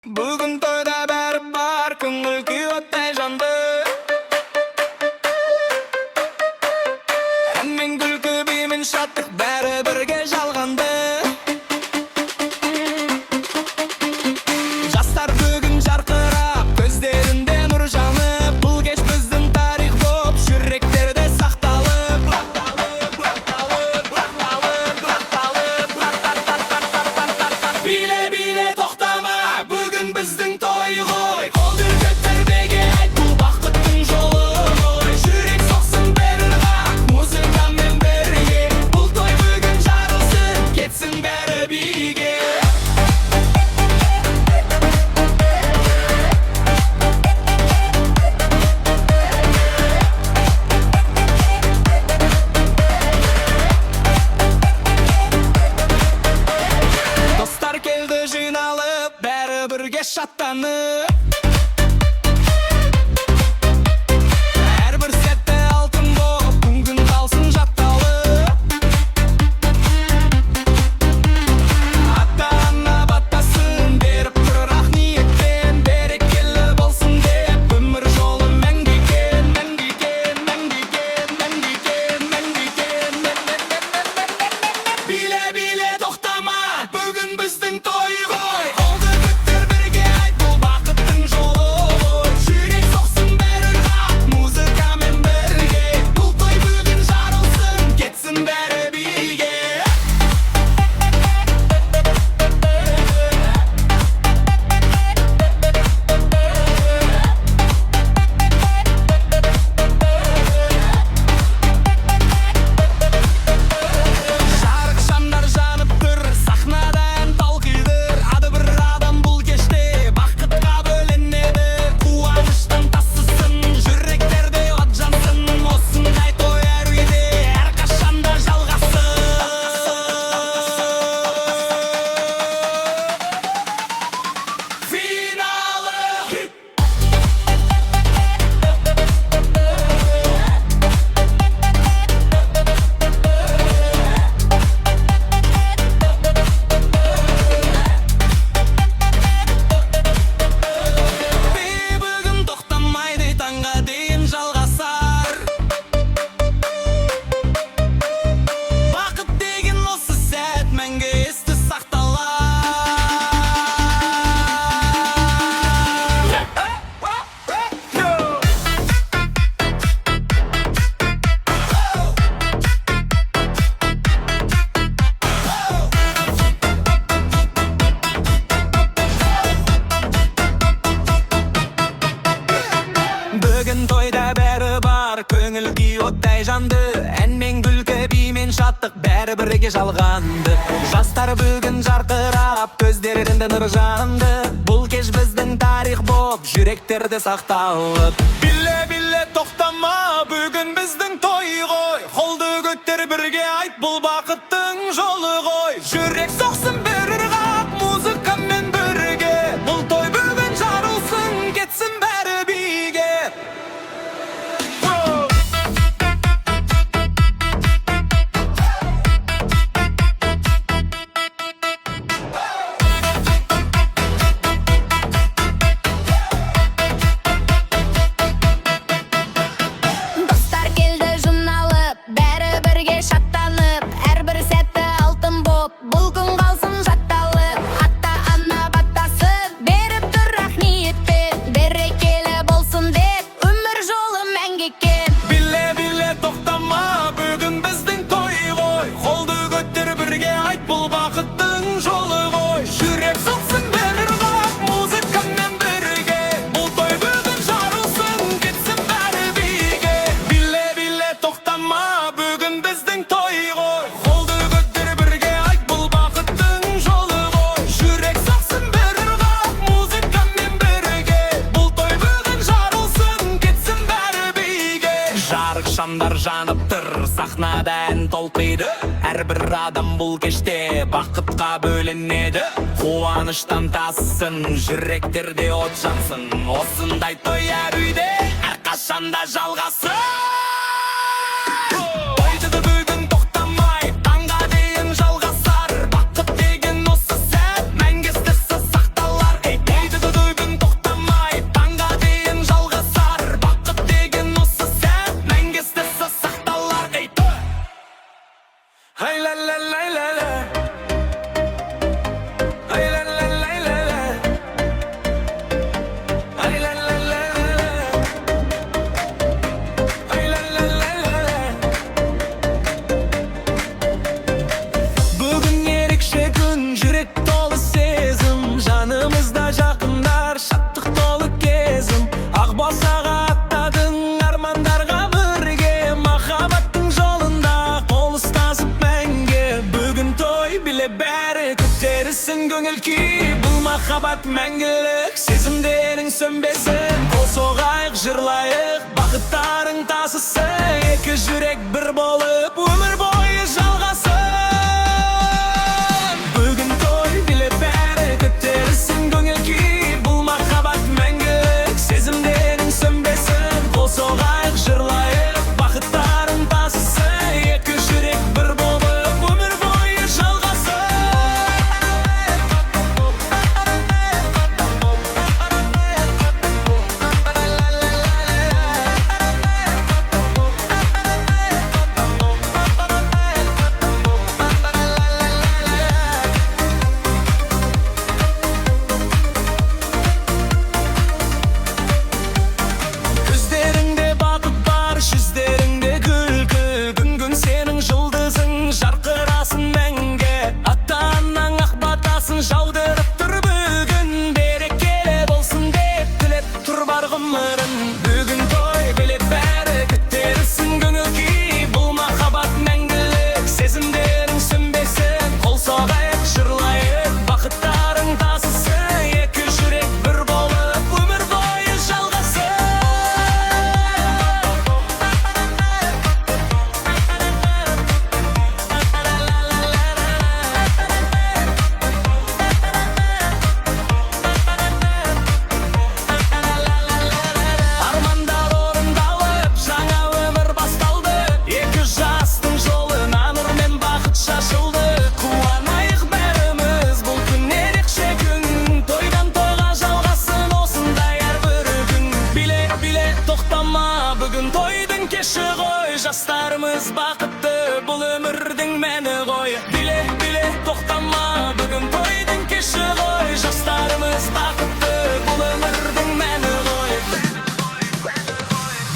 Бүгін тойда бәрі бар, көңіл күй оттай жанды. Ән мен күлкі, би мен шаттық, бәрі бірге жалғанды. Жастар бүгін жарқырап, көздерінде нұр жанып. Бұл кеш біздің тарих боп, жүректерде сақталып. Биле-биле тоқтама, бүгін біздің той ғой. Қолды көтер беге айт, бұл бақыттың жолы ғой. Жүрек соқсын бір ырғақ, музыкамен бірге. Бұл той бүгін жарылсын, кетсін бәрі биге. Достар келді жиналып, бәрі бірге шаттанып. Әрбір сәтті алтын болып, бүгін қалсын жатталып. Ата-ана батасын беріп тұрар ниетпен, берекелі болсын деп, өмір жолы мәңгі екен, мәңгі екен, мәңгі екен, мәңгі екен, мәңгі екен. Биле-биле тоқтама, бүгін біздің той ғой. Қолды көтер бірге айт, бұл бақыттың жолы ғой. Жүрек соқсын бәрі ырғақ, музыкамен бірге. Бұл той бүгін жарылсын, кетсін бәрі биге. Жарық шамдар жанып тұр, сахнада ән талқиды. Ады бір адам бұл кеште бақытқа бөленеді. Қуаныштан тасысын, жүректерде от жансын. Осындай той әр үйде, әрқашанда жалғасын. Финалы. Бүгін тоқтамайды, таңға дейін жалғасар. Бақыт деген осы сәт мәңгі есті сақталар. Бүгін тойда бәрі бар, көңіл күй оттай жанды. Ән мен күлкі, би мен шаттық, бәрі бірге жалғанды. Жастар бүгін жарқырап, көздерінде нұр жанды. Бұл кеш біздің тарих боп, жүректерде сақталып. Биле-биле тоқтама, бүгін біздің той ғой. Қолды көтер бірге айт, бұл бақыттың жолы ғой. Жүрек соқсын бір ырғақ, музыкамен бірге. Бұл той бүгін жарылсын, кетсін бәрі биге. Достар келді жиналып, бәрі бірге шаттанып. Әрбір сәтті алтын боп, бұл күн қалсын жатталып. Ата-ана батасы беріп тұр ниетпен, берекелі болсын деп, өмір жолы мәңгі екен. Биле-биле тоқтама, бүгін біздің той ғой. Қолды көтер бірге айт, бұл бақыттың жолы ғой. Жүрек соқсын бір ырғақ, музыкамен бірге. Бұл той бүгін жарылсын, кетсін бәрі биге. Биле-биле тоқтама, бүгін біздің той ғой. Қолды көтер бірге айт, бұл бақыттың жолы ғой. Жүрек соқсын бір ырғақ, музыкамен бірге. Бұл той бүгін жарылсын, кетсін бәрі биге. Жарық шамдар жанып тұр, сахнада ән толқиды. Әрбір адам бұл кеште бақытқа бөленеді. Қуаныштан тасысын, жүректерде от жансын. Осындай той әр үйде, әрқашанда жалғасын. Тойды да бүгін тоқтамай, таңға дейін жалғасар. Бақыт деген осы сәт, мәңгі есті сақталар. Дейді махаббат мәңгілік сезімдерің сөнбесін, қол соғайық жырлайық бақыттарың тасысын, екі жүрек бір болып өмір бойы жалғасын. Бүгін той биле бәрі көтерілсін көңіл күй, бұл махаббат мәңгілік сезімдерің сөнбесін, қол соғайық жырлайық бақыттарың тасысын, екі жүрек бір болып өмір бойы жалғасын. Көздеріңде бақыт бар, жүздеріңде күлкі, күн сенің жұлдызың жарқырасын мәңгі, ата-анаң ақ батасын жаудырып тұр бүгін, берекелі болсын деп тілеп тұр бар ғұмырын. Бүгін той билеп бәрі көтерілсін көңіл күй, бұл махаббат мәңгілік сезімдерің сөнбесін, қол соғайық жырлайық бақыттарың тасысын, екі жүрек бір болып өмір бойы жалғасын. Армандар орындалып, жаңа өмір басталды, екі жастың жолына нұр мен бақыт шашылды. Қуанайық бәріміз, бұл күн ерекше күн, тойдан тойға жалғасын осындай әрбір күн. Биле тоқтама, бүгін тойдың кеші ғой, жастарымыз бақытты, бұл өмірдің мәні ғой. Биле тоқтама, бүгін тойдың кеші ғой, жастарымыз бақытты, бұл өмірдің мәні ғой.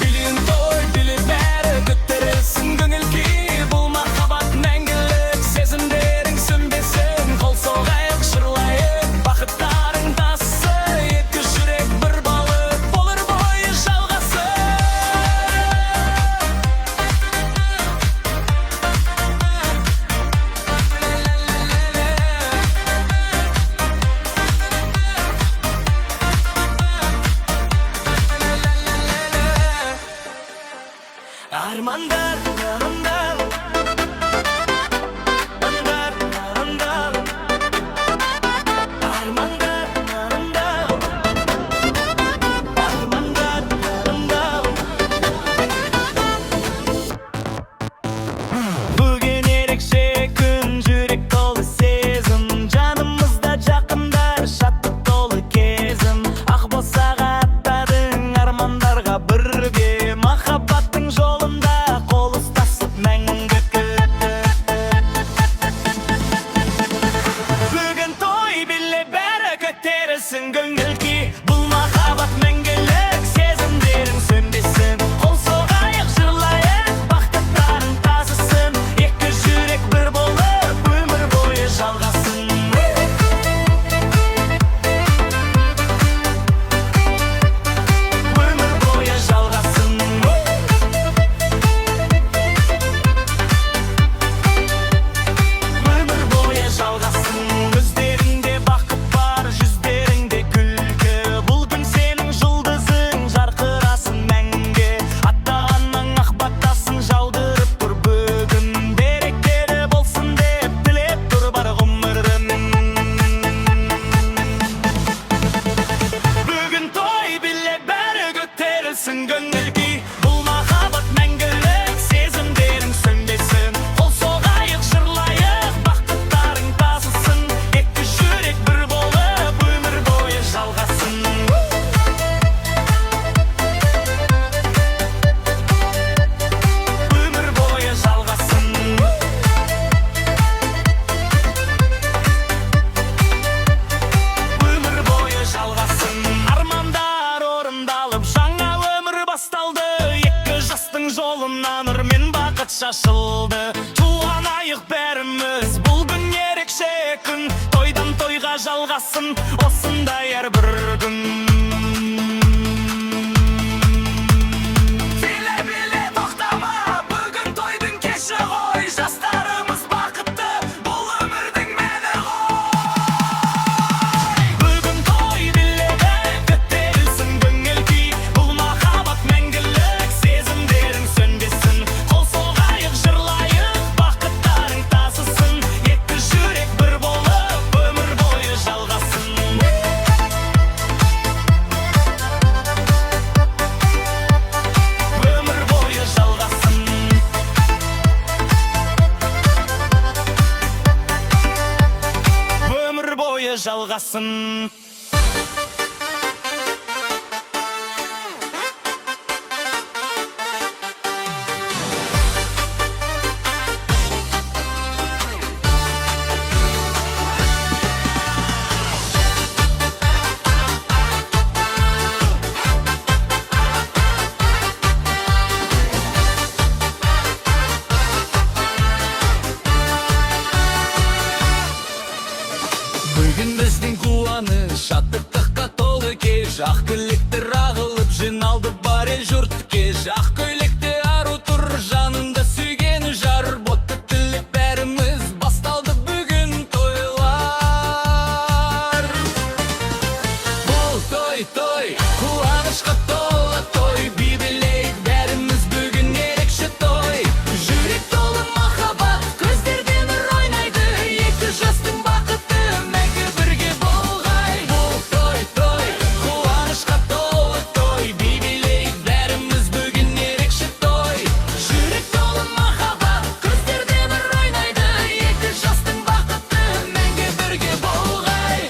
Билейін той, биле бәрі көтерілсін көңіл күй, бұл махаббат мәңгілік сезімдерің сөнбесін, қол соғайық жырлайық бақыттарың тасысын, екі жүрек бір болып өмір бойы жалғасын. Армандар, армандар, армандар, армандар, армандар, армандар, армандар. Бүгін ерекше күн, жүрек толы сезім, жанымызда жақындар, шаттық толы кезім. Ақ босаға аттадың армандарға бірге, махаббаттың жолында қол ұстасып мәңгі. Бүгін той биле бәрі көтерілсін көңіл күй, бұл махаббат мәңгілік сезімдерің сөнбесін, қол соғайық жырлайық бақыттарың тасысын, екі жүрек бір болып өмір бойы жалғасын. Өмір бойы жалғасын. Өмір бойы жалғасын. Көздеріңде бақыт бар, жүздеріңде күлкі, бұл күн сенің жұлдызың жарқырасын мәңгі, ата-анаң ақ батасын жаудырып тұр бүгін, берекелі болсын деп тілеп тұр бар ғұмырын. Бүгін той биле бәрі көтерілсін көңіл күй, бұл махаббат мәңгілік сезімдерің сөнбесін, қол соғайық жырлайық бақыттарың тасысын, екі жүрек бір болып өмір бойы жалғасын. Өмір бойы жалғасын. Өмір бойы жалғасын. Армандар орындалып, жаңа өмір басталды, екі жастың жолына нұр мен бақыт шашылды. Туғанайық бәріміз, бұл күн ерекше күн, тойдан тойға жалғасын осындай әрбір күн. Биле тоқтама, бүгін тойдың кеші ғой, жастарымыз бақытты, бұл өмірдің мәні ғой. болғасын. Бүгін біздің қуаныш, шаттыққа толы кеш. Ақ көйлектер ағылып жиналды бар ел жұрт кеш. Ақ көйлекте ару тұр жанында сүйген жар. Ботты тіліп бәріміз басталды бүгін тойлар. Бұл той, қуанышқа толы той. Би билейік бәріміз бүгін ерекше той. Жүрек толы махаббат, көздерде нұр ойнайды. Екі жастың бақыты мәңгі бірге болғай. Бұл той, қуанышқа толы той. Би билейік бәріміз бүгін ерекше той. Жүрек толы махаббат, көздерде нұр ойнайды. Екі жастың бақыты мәңгі бірге болғай.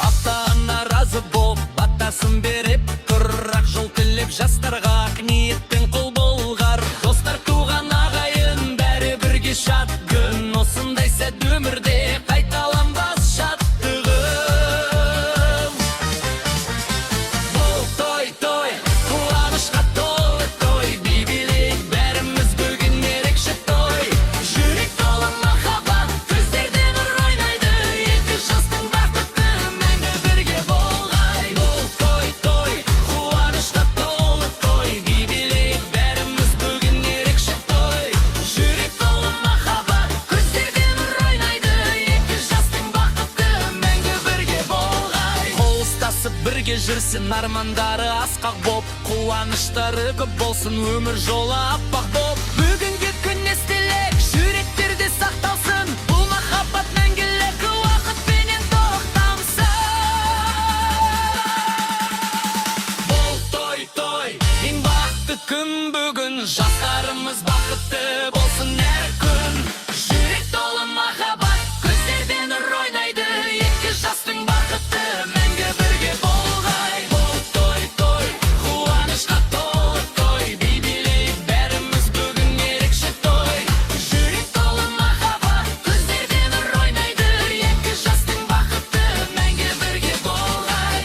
Ата-ана разы боп, батасын беріп тұр. Ақ жол тілеп жастарға ақ ниеттен қол болғар. Достар, туған ағайын, бәрі бірге шат күн. Осындай сәт өмірде қайталанбас шаттығым. Бұл той, қуанышқа толы той. Би билейік бәріміз бүгін ерекше той. Жүрек толы махаббат, көздерде нұр ойнайды. Екі жастың бақыты мәңгі бірге болғай. Бұл той, қуанышқа толы той. Би билейік бәріміз бүгін ерекше той. Жүрек толы махаббат, көздерде нұр ойнайды. Екі жастың бақыты мәңгі бірге болғай. Қол ұстасып бірге жүрсін армандары асқақ боп. Қуаныштары көп болсын өмір жолы аппақ боп. Бүгінгі күн естелік жүректерде сақталсын. Бұл махаббат мәңгілік уақытпенен тоқтамсын. Бұл той, ең бақытты күн бүгін. Жастарымыз бақытты болсын әр күн. Жүрек толы махаббат, көздерде нұр ойнайды. Екі жастың бақыты мәңгі бірге болғай. Бұл той, қуанышқа толы той. Би билейік бәріміз бүгін ерекше той. Жүрек толы махаббат, көздерде нұр ойнайды. Екі жастың бақыты мәңгі бірге болғай.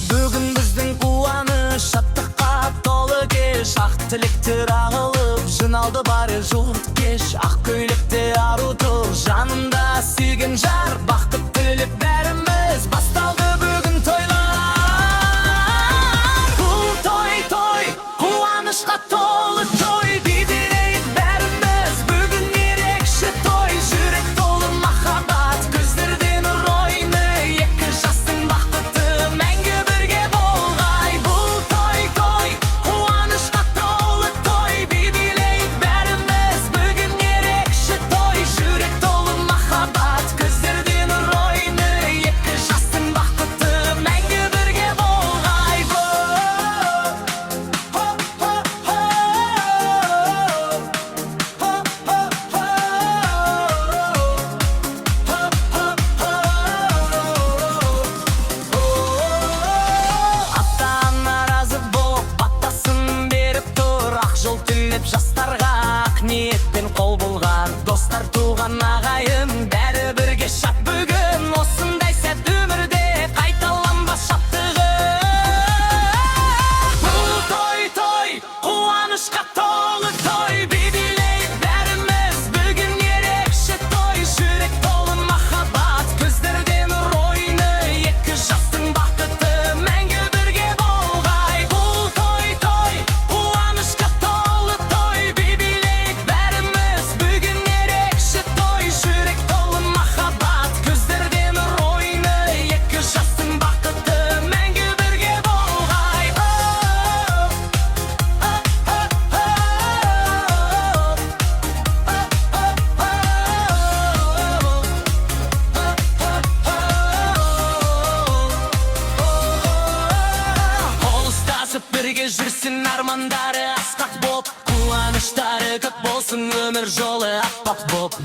Бүгін біздің қуаныш, шаттыққа толы кеш. Ақ тілектер ағылып жиналды бар ел жұрт кеш. Ақ көйлекте ару тұр жанында сүйген жар. Бақыт тілеп бәріміз басталды бүгін тойлар. Бұл той, қуанышқа толы той. Би билейік бәріміз бүгін ерекше той. Жүрек толы махаббат, көздерде нұр ойны. Екі жастың бақыты мәңгі бірге болғай. Бұл той, қуанышқа толы той. Би билейік бәріміз бүгін ерекше той. Жүрек толы махаббат, көздерде нұр өмір жолы аппақ боп